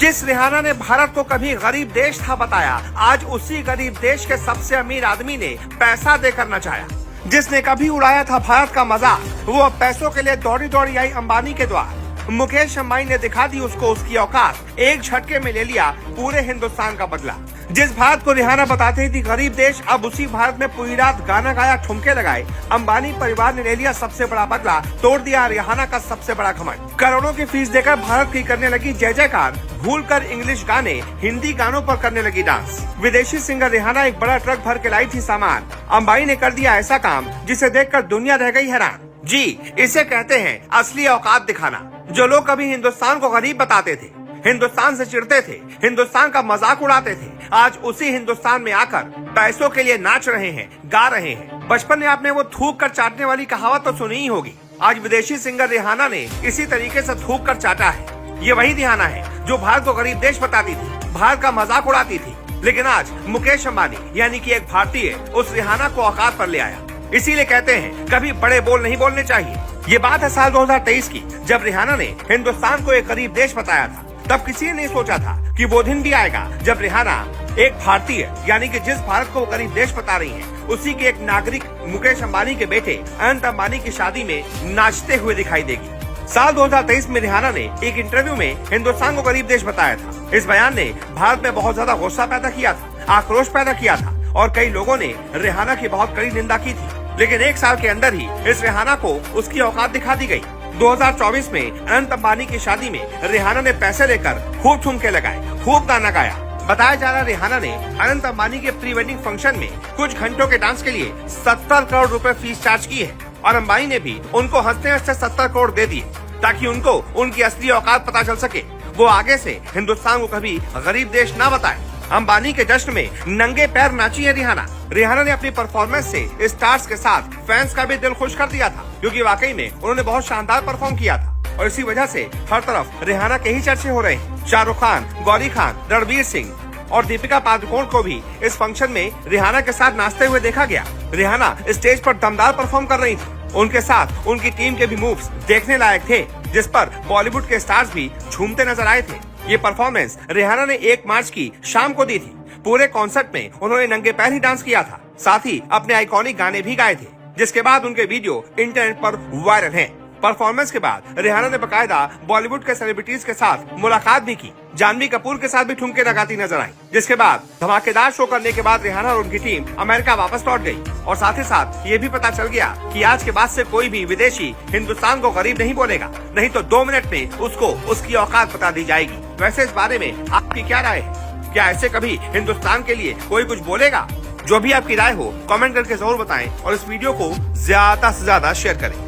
जिस रिहाना ने भारत को कभी गरीब देश था बताया, आज उसी गरीब देश के सबसे अमीर आदमी ने पैसा देकर नचाया। जिसने कभी उड़ाया था भारत का मजाक, वो अब पैसों के लिए दौड़ी दौड़ी आई अंबानी के द्वार। मुकेश अंबानी ने दिखा दी उसको उसकी औकात, एक झटके में ले लिया पूरे हिंदुस्तान का बदला। जिस भारत को रिहाना बताती थी गरीब देश, अब उसी भारत में पूरी रात गाना गाया, ठुमके लगाए अंबानी परिवार ने ले लिया सबसे बड़ा बदला, तोड़ दिया रिहाना का सबसे बड़ा घमंड। करोड़ों की फीस देकर भारत की करने लगी जय जयकार, भूलकर इंग्लिश गाने हिंदी गानों पर करने लगी डांस। विदेशी सिंगर रिहाना एक बड़ा ट्रक भर के लाई थी सामान, अंबानी ने कर दिया ऐसा काम जिसे देखकर दुनिया रह गई हैरान। जी, इसे कहते हैं असली औकात दिखाना। जो लोग कभी हिंदुस्तान को गरीब बताते थे, हिंदुस्तान से चिढ़ते थे, हिंदुस्तान का मजाक उड़ाते थे, आज उसी हिंदुस्तान में आकर पैसों के लिए नाच रहे हैं, गा रहे हैं। बचपन में आपने वो थूक कर चाटने वाली कहावत तो सुनी ही होगी। आज विदेशी सिंगर रिहाना ने इसी तरीके से थूक कर चाटा है। ये वही रिहाना है जो भारत को गरीब देश बताती थी, भारत का मजाक उड़ाती थी, लेकिन आज मुकेश अंबानी यानी कि एक भारतीय उस रिहाना को औकात पर ले आया। इसीलिए कहते हैं कभी बड़े बोल नहीं बोलने चाहिए। ये बात है साल 2023 की, जब रिहाना ने हिंदुस्तान को एक गरीब देश बताया था। तब किसी ने नहीं सोचा था कि वो दिन भी आएगा जब रिहाना एक भारतीय यानी कि जिस भारत को वो गरीब देश बता रही है, उसी के एक नागरिक मुकेश अंबानी के बेटे अनंत अंबानी की शादी में नाचते हुए दिखाई देगी। साल 2023 में रिहाना ने एक इंटरव्यू में हिंदुस्तान को गरीब देश बताया था। इस बयान ने भारत में बहुत ज्यादा गुस्सा पैदा किया था, आक्रोश पैदा किया था और कई लोगों ने रिहाना की बहुत कड़ी निंदा की थी। लेकिन एक साल के अंदर ही इस रिहाना को उसकी औकात दिखा दी गई। 2024 में अनंत अंबानी की शादी में रिहाना ने पैसे लेकर खूब ठुमके लगाए, खूब गाना गाया। बताया जा रहा रिहाना ने अनंत अंबानी के प्री वेडिंग फंक्शन में कुछ घंटों के डांस के लिए 70 करोड़ रुपए फीस चार्ज की है और अंबानी ने भी उनको हंसते हंसते 70 करोड़ दे दिए ताकि उनको उनकी असली औकात पता चल सके, वो आगे से हिंदुस्तान को कभी गरीब देश ना बताए। अंबानी के जश्न में नंगे पैर नाची है रिहाना। रिहाना ने अपनी परफॉर्मेंस से स्टार्स के साथ फैंस का भी दिल खुश कर दिया था, क्योंकि वाकई में उन्होंने बहुत शानदार परफॉर्म किया था और इसी वजह से हर तरफ रिहाना के ही चर्चे हो रहे हैं। शाहरुख खान, गौरी खान, रणवीर सिंह और दीपिका पादुकोण को भी इस फंक्शन में रिहाना के साथ नाचते हुए देखा गया। रिहाना स्टेज पर दमदार परफॉर्म कर रही थी, उनके साथ उनकी टीम के भी मूव्स देखने लायक थे, जिस पर बॉलीवुड के स्टार्स भी झूमते नजर आए थे। ये परफॉर्मेंस रिहाना ने 1 मार्च की शाम को दी थी। पूरे कॉन्सर्ट में उन्होंने नंगे पैर ही डांस किया था, साथ ही अपने आइकॉनिक गाने भी गाए थे, जिसके बाद उनके वीडियो इंटरनेट पर वायरल हैं। परफॉर्मेंस के बाद रिहाना ने बकायदा बॉलीवुड के सेलिब्रिटीज के साथ मुलाकात भी की। जानवी कपूर के साथ भी ठुमके लगाती नजर आई, जिसके बाद धमाकेदार शो करने के बाद रिहाना और उनकी टीम अमेरिका वापस लौट गई और साथ ही साथ ये भी पता चल गया कि आज के बाद से कोई भी विदेशी हिंदुस्तान को गरीब नहीं बोलेगा, नहीं तो 2 मिनट में उसको उसकी औकात बता दी जाएगी। वैसे इस बारे में आपकी क्या राय है? क्या ऐसे कभी हिंदुस्तान के लिए कोई कुछ बोलेगा? जो भी आपकी राय हो कमेंट करके जरूर बताएं और इस वीडियो को ज्यादा से ज्यादा शेयर करें।